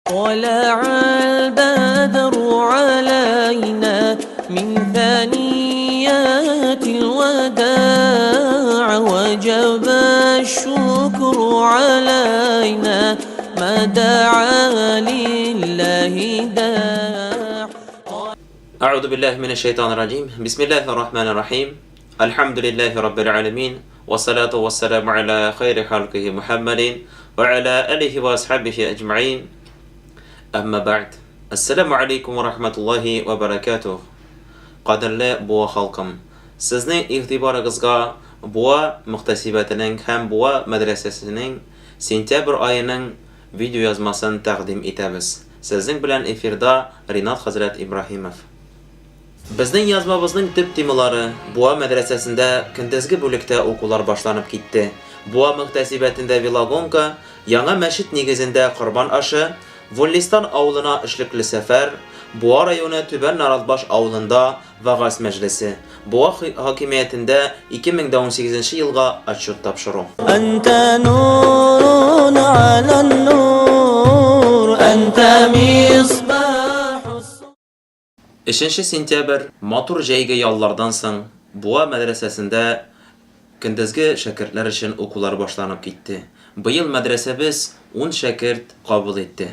طلع البدر علينا من ثنيات الوداع وجب الشكر علينا ما دعا لله داع. أعوذ بالله من الشيطان الرجيم. بسم الله الرحمن الرحيم. الحمد لله رب العالمين والصلاة والسلام على خير خلقه محمد وعلى آله وأصحابه أجمعين. أما بعد. السلام عليكم ورحمة الله وبركاته. قدرلي بوا خلقم. Sizning e'tiboringizga Bua muhtasibatining ham Bua madrasasining sentyabr oyining video yozmasini taqdim etamiz. Sizning bilan efirda Rinat Hazrat Ibrahimov. Bizning yozmamizning tip temalari Bua madrasasida kunduzgi bo'likda o'quvlar boshlanib ketdi. Bua muhtasibatida velogonka, yangi masjid negizida Qurbon oshi, Vulliston ovulina ishlikli safar, Bua rayoni Tuban Naralbash ovulida va'z majlisi. Bua hokimiyatida 2018-yilga отчет topshiruv. Anta nurun ala nur, anta misbahus. 3-sentyabr motor joyga yo'llardan so'ng Bua madrasasida kunduzgi shogirdlar uchun o'quvlar boshlanib ketdi. Bu yil madrasamiz 10 shogird qabul etdi.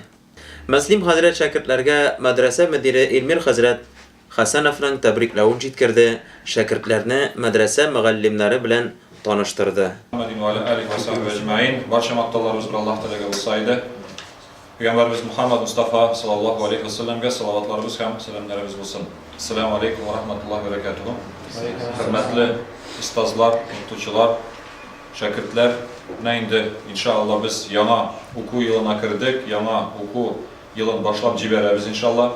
Muslim Hazrat shogirdlarga madrasa mudiri Elmir Hazrat Hasanovning tabriklovini yetkazdi, shogirdlarni madrasa muallimlari bilan tanishtirdi. Muhammadin va alihi va sahbihi ajmain. Barcha maqtovlarimiz Alloh taolaga bo'lsaydi. Peygamberimiz Muhammad Mustafa sallallohu alayhi va sallamga salatlarimiz ham salomlarimiz bo'lsin. Assalomu alaykum va rahmatullohi va barakatuh. Hurmatli ustozlar, o'qituvchilar, shogirdlar, endi inshaalloh biz yana o'quv yiliga kirdik. Yana o'quv yilini boshlab jiberamiz inshaalloh.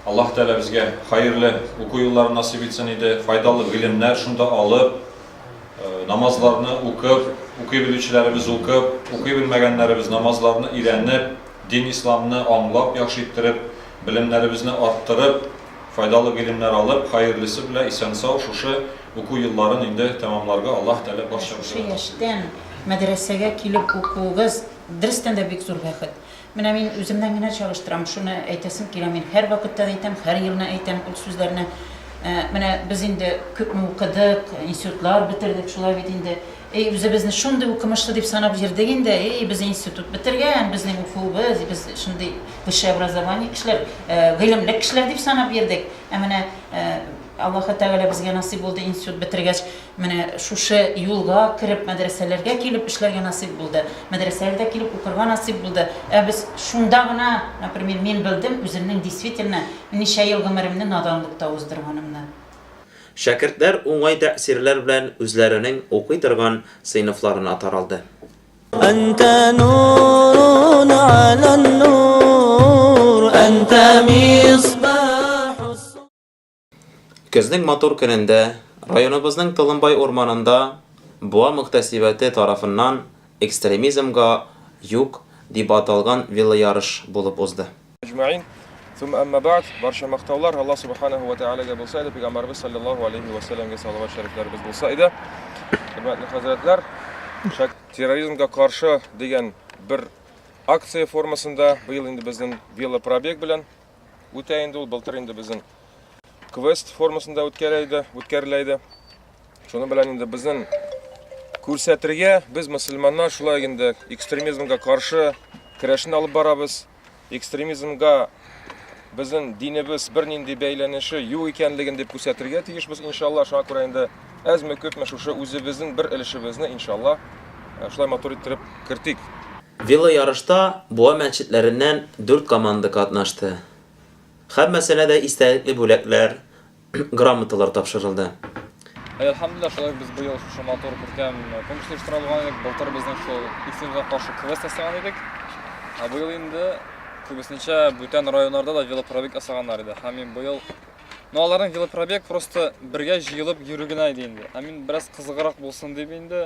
Alloh taolo bizga xayrli o'quv yillarini nasib etsin edi. Foydali bilimlar shunda olib, namozlarni o'qib, o'qiy biluvchilarimiz o'qib, o'qiy bilmaganlarimiz namozlarni o'rganib, din islomni anglab, yaxshi ettirib, bilimlarimizni orttirib, foydali bilimlar olib, xayrlisi bilan eson-sog' shu o'quv yillarini endi tamomlarga Alloh taolo boshlaydi. Shu yoshdan madrasaga kelib o'quvimiz darsdan da bek zo'r vaqt. Men o'zimdan gina çalıştıram. Shuni aytasim kelaman. Men har vaqtda aytam, har yilni aytam bu so'zlarni. Mana biz endi ko'p o'qidik, institutlar bitirdik, shular endi bizni shunday o'qimishdi deb sanab yurdik endi. Biz institut bitirgan, bizning o'quvimiz, biz shunday vысшее образование kishilar, bilimli kishilar deb sanab yurdik. Mana Alloh taolo bizga nasib bo'ldi institut bitirgach, mana shu yo'lga kirib madrasalarga kelib ishlarga nasib bo'ldi. Madrasalarda kelib o'qirga nasib bo'ldi. Biz shundagina, например, men bildim o'zimning действительно necha yil umrimni nodonlikda o'zdirganimni. Shogirdlar o'ng'ay ta'sirlar bilan o'zlarining o'qiy turgan sinflarini ataraldi. Anta nurun ala nur, anta misbahus. Kuzning motor kunida rayonimizning Tilinboy o'rmonida Bua muhtasibati tomonidan ekstremizmga yo'q deb atalgan veloyarish bo'lib o'tdi. Ajmain. Thumma amma ba'd, barcha maqtovlar Alloh subhanahu va taolaga bo'lsaydi, payg'ambarimiz sallallohu alayhi va sallamga salovat shariflarimiz bo'lsaydi. Hurmatli hazratlar, terrorizmga qarshi degan bir aksiya formasida bu yil endi bizning veloprobeg bilan o'taydi, u biltir endi bizning quest formasida o'tkariladi. Shuni bilan endi bizning ko'rsatirga biz musulmonlar shular endi ekstremizmga qarshi kurashni olib boramiz. Ekstremizmga bizning dinimiz bir nindi baylanishi yo'q ekanligini deb ko'rsatirga tegishmiz inshaalloh. Shuna ko'ra endi azmi ko'pmi shu o'zimizning bir ilishimizni inshaalloh shular motor ettirib kirdik. Velo yarışda Bua masjidlaridan 4 komanda qatnashdi. Hammasida da istalikli bo'laklar, gramotlar topshirildi. Alhamdulillah, şolay biz bu yıl şu motor kurgan komplekslashtirilgan edik. Bultar bizning shu ekstremizmga qarshi quest asagan edik. Bu yil endi ko'pincha butun rayonlarda da veloprobeg asaganlar edi. Hamin bu yil nolarning veloprobeg просто birga yig'ilib yurganaydi endi. Hamin biraz qiziqroq bo'lsin deb endi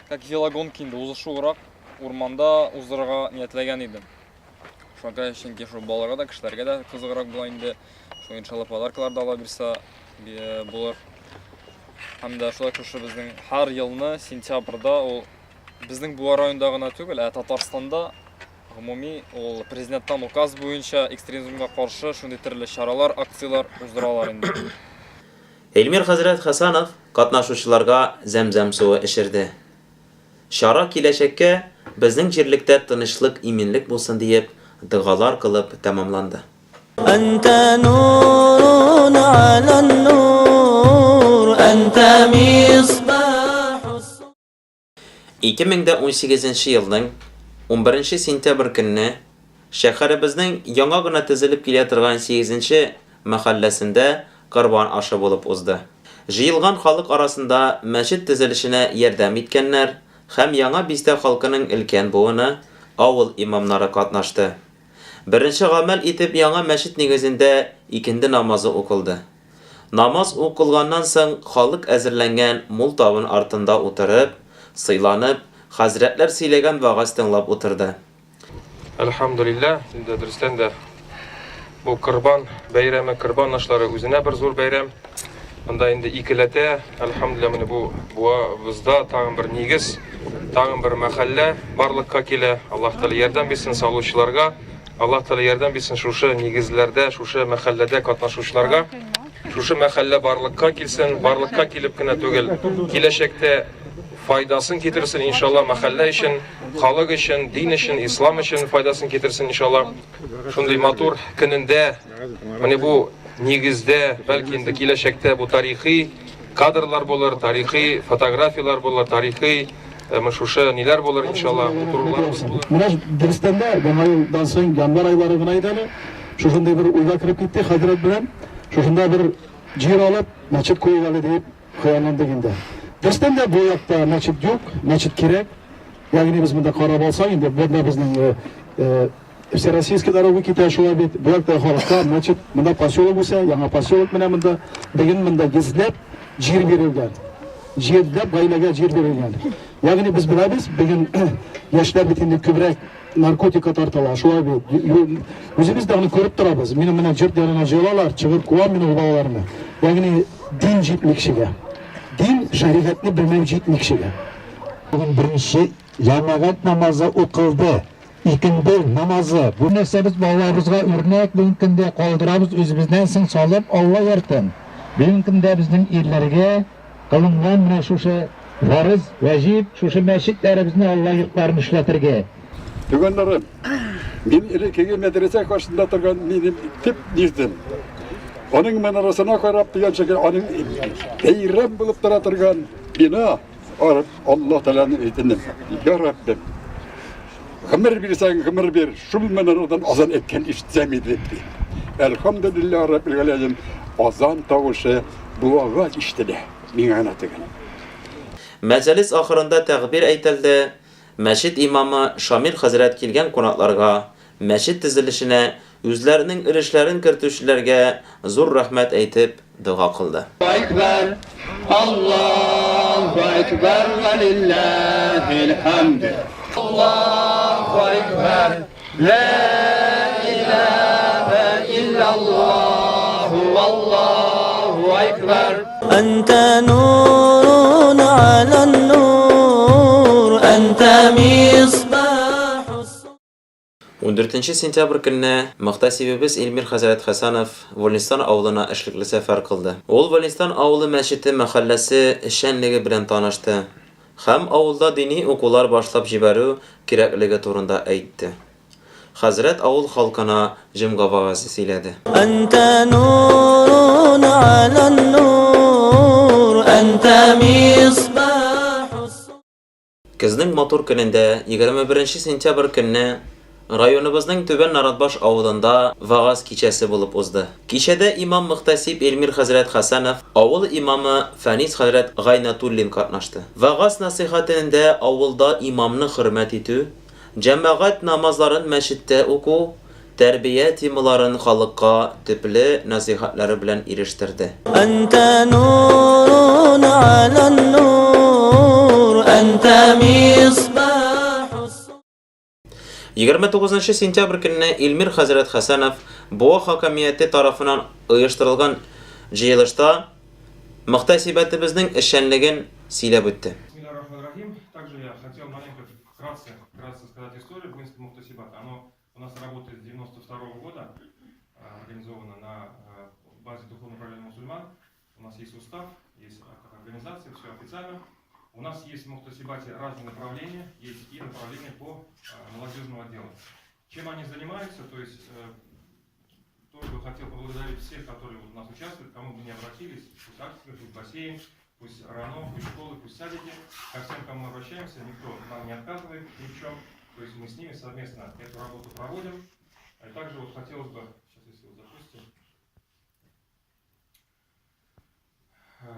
как velogонки endi o'zishroq o'rmonda o'zdirga niyatlagan edim. Shunga chunki shu bolalarga da kishilarga da qiziqroq bo'ladi endi. Shu inshaalloh podarkalar da ola bersa bo'lar. Hamda shular shu bizning har yilni sentyabrda o bizning bu rayondagina tugul, Tataristonda гомуми ул президенттан указ буенча экстремизмга каршы шундый төрле чаралар, акциялар уздыралар инде. Эльмир Хәзрәт Хәсәнов катнашучыларга зәмзәм суы эшерде. Шара киләчәккә безнең җирлектә тынычлык, иминлек булсын диеп дугалар кылып тәмамланды. أنت نور على النور أنت مصباح 2018 елның 11 сентябрь көнне шәһәребезнең яңа гына төзелеп килә торган 8-нче мәхәлләсендә Корбан ашы булып узды. Җыелган халык арасында мәчет төзелешенә ярдәм иткәннәр һәм яңа бистә халкының өлкән буыны, авыл имамнары катнашты. Беренче гамәл итеп яңа мәчет нигезендә икенде намазы укылды. Намаз укылганнан соң халык әзерләнгән мул табын артында утырып, сыйланып, хәзрәтләр сөйләгән вагыз тыңлап утырды. Әлхамдулиллах, инде дөрестән дә бу Корбан бәйрәме, Корбан ашлары үзенә бер зур бәйрәм. Монда инде икеләтә, әлхамдулилlah, менә бу бездә тагын бер нигез, тагын бер мәхәллә барлыкка килә. Аллаһ Тәгалә ярдәм бирсен салучыларга. Аллаһ Тәгалә ярдәм бирсен шушы нигезләрдә, шушы мәхәлләдә катнашучыларга. Шушы мәхәллә барлыкка килсен, барлыкка килеп кенә түгел, киләчәктә файдасын китерсен иншалла мәхәллә өчен, халык өчен, дин өчен, ислам өчен файдасын китерсен иншалла. Шундый матур көнендә, менә бу нигездә, бәлки инде киләчәктә бу тарихи кадрлар булыр, тарихи фотографиялар булыр, тарихи шушы ниләр булыр иншалла. Менә дөрестәндә гамәлдан соң январ айлары гына иде әле. Шушындай бер уйга кирип китте хәзрәт белән. Шушында бер җир алып, мәчет куйыйк әле дип хыялландык инде. Дөрестән дә бу якта мәчет юк, мәчет кирәк. Ягъни без монда карап алсак инде, бunda безнең Всероссийский дорога китә шулай бит. Бу якта халыкка мәчет, монда поселок үсә, яңа поселок менә монда. Бүген монда гизләп җир бирелгән. Җирдәп гаиләгә җир бирелгән. Ягъни без беләбез, бүген яшьләр бит инде күбрәк наркотикка тартыла. Шулай бит. Үзебез дә аны күреп торабыз. Минем менә җир янына җыелалар, чыгып куам минем балаларны. Ягъни дин җитмикшегә. Дин шәригатьне белмәү җитмикшегә. Бүген беренче җәмәгать намазы укылды. Икенде намазы. Бу нәрсә без балаларыбызга үрнәк бүген көндә калдырабыз, үзебездән соң салып Алла яртын. Бүген көндә безнең ирләргә кылынган менә шушы фарыз, ваҗиб, шушы мәчетләребезне Алла йортларын эшләтергә. Түгәннәрем, мин илекеге мәдрәсә каршында торган минем тип дирдем. Аның манарасына карап дигән шәкел аның бәйрәм булып тора торган бина арып Аллаһ Тәгаләне әйтәм. Я Раббим, гомер бирсәң гомер бир, шул манарадан азан әйткән ишетсәм иде. Әлхәмдүлиллаһ Раббил галәмин, азан тавышы бу агач ишетелә. Миңа ана түгел. Мәҗлес ахырында тәгъбир әйтелде. Мәчет имамы Шамил хәзрәт килгән кунакларга, мәчет төзелешенә, үзләренең өлешләрен кертүчеләргә зур рәхмәт әйтеп дуга кылды. Аллаһу акбар ва лиллаһил хамд. Аллаһу акбар. Ла илаха иллаллаһ валлаһу акбар. أنت نور على النور أنت مصباح 14 сентябрь көнне мөхтәсибебез Эльмир Хәзрәт Хәсәнов Волинстан авылына эшлекле сәфәр кылды. Ул Волинстан авылы мәчете мәхәлләсе эшчәнлеге белән танышты һәм авылда дини укулар башлап җибәрү кирәклеге турында әйтте. Хәзрәт авыл халкына җомга вагызы сөйләде. أنت نور على النور أنت مصباح Көзнең матур көнендә 21 сентябрь көнне районыбызның Түбән Наратбаш авылында вагаз кичәсе булып узды. Кичәдә имам мөхтәсиб Эльмир Хәзрәт Хәсәнов, авыл имамы Фәнис хәзрәт Гайнатуллин катнашты. Вагаз насихатында авылда имамны хөрмәт итү, җәмәгать намазларын мәчеттә уку, тәрбия темаларын халыкка төпле насихатлары белән ирештерде. أنت نور على النور أنت مصباح 29 сентябрь көнне Эльмир Хәзрәт Хәсәнов Буа хакимияте тарафынан оештырылган җыелышта мөхтәсибәтебезнең эшчәнлеген сөйләп үтте. Также я хотел маленько вкратце сказать историю Буинского мухтасибата. Оно у нас работает с 92 года, организована на базе духовного управления мусульман. У нас есть устав, есть как организация, все официально. У нас есть в Мухтасибате разные направления, есть и направления по молодежному отделу. Чем они занимаются, то есть тоже бы хотел поблагодарить всех, которые у нас участвуют, кому бы не обратились, пусть акции, пусть бассейн, пусть РАНО, пусть школы, пусть садики. Ко всем, кому мы обращаемся, никто нам не отказывает ни в чем. То есть мы с ними совместно эту работу проводим. И также вот хотелось бы, сейчас если вы запустим,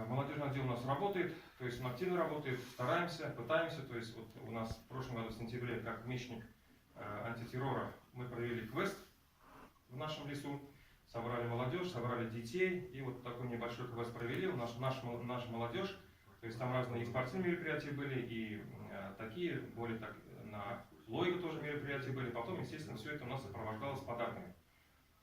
молодежный отдел у нас работает, то есть он активно работает, стараемся, пытаемся. То есть вот у нас в прошлом году в сентябре, как мечник антитеррора, мы провели квест в нашем лесу, собрали молодежь, собрали детей, и вот такой небольшой квест провели. У нас наша молодежь, то есть там разные и спортивные мероприятия были, и такие, более так, на логику тоже мероприятия были. Потом, естественно, все это у нас сопровождалось подарками.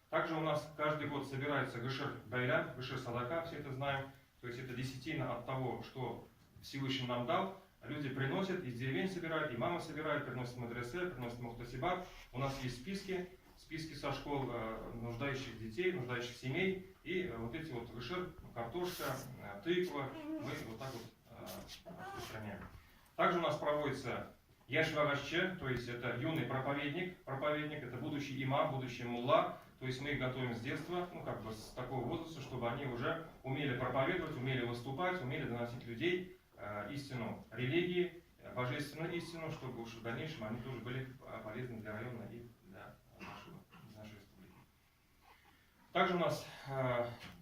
Также у нас каждый год собирается Гышир Байрам, Гышир Садака, все это знаем. То есть это десятина от того, что Всевышний нам дал. Люди приносят, из деревень собирают, и мамы собирают, приносят в мадресе, приносят в Мухтасибат. У нас есть списки со школ нуждающих детей, нуждающих семей. И вот эти вот гышир, картошка, тыква, мы вот так вот распространяем. Также у нас проводится Яшвагашче, то есть это юный проповедник, это будущий имам, будущий мулла. То есть мы их готовим с детства, ну как бы с такого возраста, чтобы они уже умели проповедовать, умели выступать, умели доносить людей истину религии, божественную истину, чтобы уж в дальнейшем они тоже были полезны для района и для нашей республики. Также у нас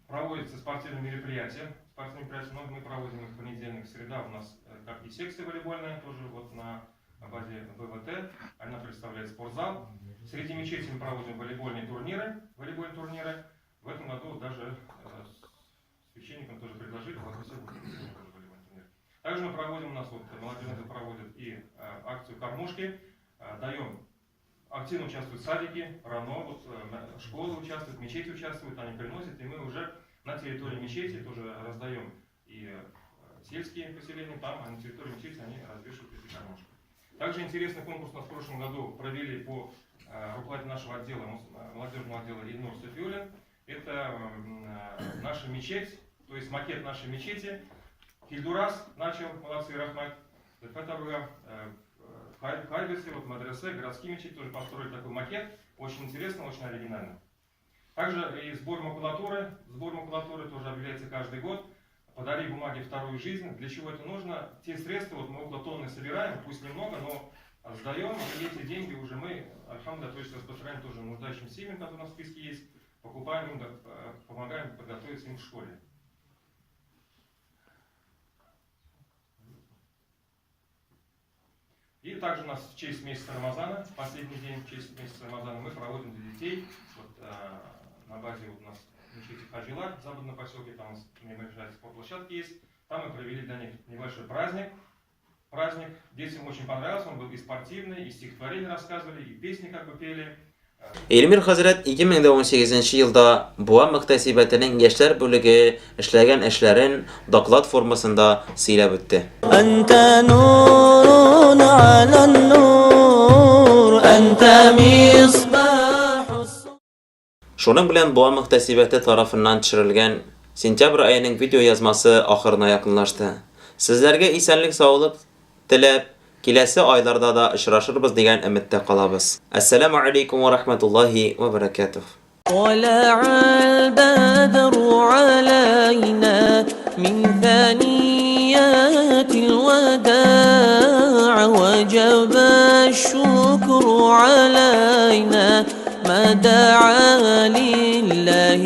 проводятся спортивные мероприятия. Мы проводим их в понедельник, среда. У нас как и секция волейбольная, тоже вот на базе ВВТ. Она представляет спортзал. Среди мечетей мы проводим волейбольные турниры. В этом году даже священникам тоже предложили, Также мы проводим, у нас вот молодежь проводит и акцию кормушки. Активно участвуют садики, РАНО, вот, школы участвуют, мечети участвуют, они приносят, и мы уже на территории мечети тоже раздаем и сельские поселения, там, а на территории мечети они развешивают эти кормушки. Также интересный конкурс у нас в прошлом году провели по руководителю нашего отдела, молодежного отдела Ильнур Софиулин. Это наша мечеть, то есть макет нашей мечети. Хильдурас начал, молодцы, Рахмат. Это Хайбеси, вот мадресе, городские мечети тоже построили такой макет. Очень интересно, очень оригинально. Также и сбор макулатуры тоже объявляется каждый год. Подари бумаге вторую жизнь. Для чего это нужно? Те средства, вот мы около тонны собираем, пусть немного, но сдаем, и эти деньги уже мы, альхамдулилля, то есть распространяем тоже нуждающим семьям, которые у нас в списке есть, покупаем им, помогаем подготовиться им в школе. И также у нас в честь месяца Рамазана, последний день в честь месяца Рамазана, мы проводим для детей, вот, на базе вот у нас мечети Хаджила в западном поселке, там у нас небольшая спортплощадка есть, там мы провели для них небольшой праздник. Детям очень понравился, он был и спортивный, и стихотворения рассказывали, и песни как бы пели. Elmir Hazret 2018 yılda Boğa Muhtesibatining yoshlar bo'ligi ishlagan ishlarin doklad formasida siylab o'tdi. Anta nurun ala nur, anta misbahus. Shuning bilan Boğa Muhtesibati tarafidan tushirilgan sentyabr oyining video yozmasi oxirina yaqinlashdi. Sizlarga esenlik, sog'lik tilab kelasi oylarda da uchrashirmiz degan umidda qolamiz. Assalomu alaykum va rahmatullohi va barakatuh. طلع البدر علينا من ثنيات الوداع وجب الشكر علينا ما دعا لله